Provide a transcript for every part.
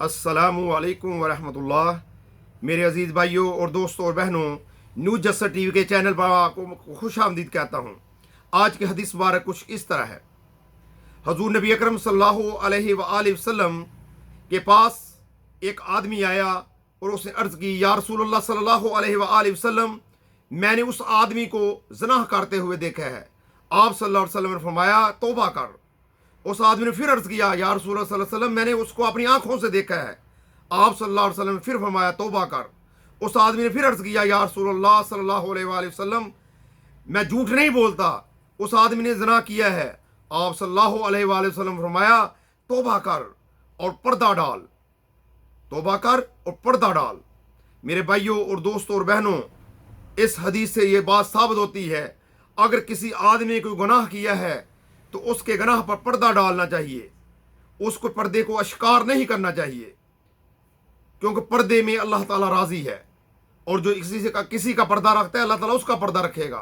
अस्सलामु अलैकुम वरहमतुल्लाह। मेरे अजीज़ भाइयों और दोस्तों और बहनों, न्यूज़ जस्सर टीवी के चैनल पर आपको खुश आमदीद कहता हूँ। आज की हदीस मुबारक कुछ इस तरह है। हजूर नबी अकरम सल्लल्लाहु अलैहि वसल्लम के पास एक आदमी आया और उसने अर्ज़ की, या रसूलुल्लाह सल्लल्लाहु अलैहि वसल्लम, मैंने उस आदमी को ज़नाह करते हुए देखा है। आप सल्लल्लाहु अलैहि वसल्लम ने फरमाया, तौबा कर। उस आदमी ने फिर अर्ज़ किया, या रसूलुल्लाह सल्लल्लाहु अलैहि वसल्लम, मैंने उसको अपनी आंखों से देखा है। आप सल्लल्लाहु अलैहि वसल्लम ने फिर फरमाया, तौबा कर। उस आदमी ने फिर अर्ज़ किया, या रसूलुल्लाह सल्लल्लाहु अलैहि वसल्लम, मैं झूठ नहीं बोलता, उस आदमी ने ज़ना किया है। आप सल्लल्लाहु अलैहि वसल्लम ने फरमाया, तौबा कर और पर्दा डाल। तौबा कर और पर्दा डाल। मेरे भाइयों और दोस्तों और बहनों, इस हदीस से ये बात साबित होती है, अगर किसी आदमी ने कोई गुनाह किया है तो उसके गुनाह पर पर्दा डालना चाहिए, उसको पर्दे को अश्कार नहीं करना चाहिए, क्योंकि पर्दे में अल्लाह ताला राज़ी है, और जो किसी का पर्दा रखता है अल्लाह ताला उसका पर्दा रखेगा।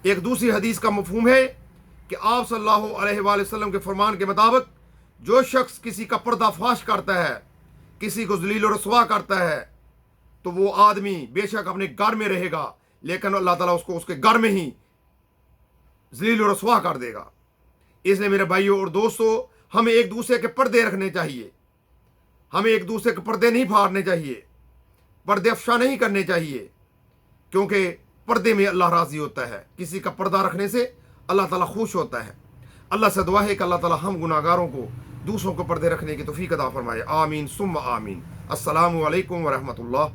एक दूसरी हदीस का मफहूम है कि आप सल्लल्लाहु अलैहि वसल्लम के फरमान के मुताबिक जो शख्स किसी का पर्दा फाश करता है, किसी को ज़लील और रसवा करता है, तो वो आदमी बेशक अपने घर में रहेगा, लेकिन अल्लाह ताला उसको उसके घर में ही ज़लील और रसवा कर देगा। इसलिए मेरे भाइयों और दोस्तों, हमें एक दूसरे के पर्दे रखने चाहिए, हमें एक दूसरे के पर्दे नहीं फाड़ने चाहिए, पर्दे अफशा नहीं करने चाहिए, क्योंकि पर्दे में अल्लाह राज़ी होता है। किसी का पर्दा रखने से अल्लाह ताला खुश होता है। अल्लाह से दुआ है कि अल्लाह ताला हम गुनाहगारों को दूसरों को पर्दे रखने की तौफीक अता फरमाए। आमीन सुम्मा आमीन। अस्सलामु अलैकुम वरहमतुल्लाह।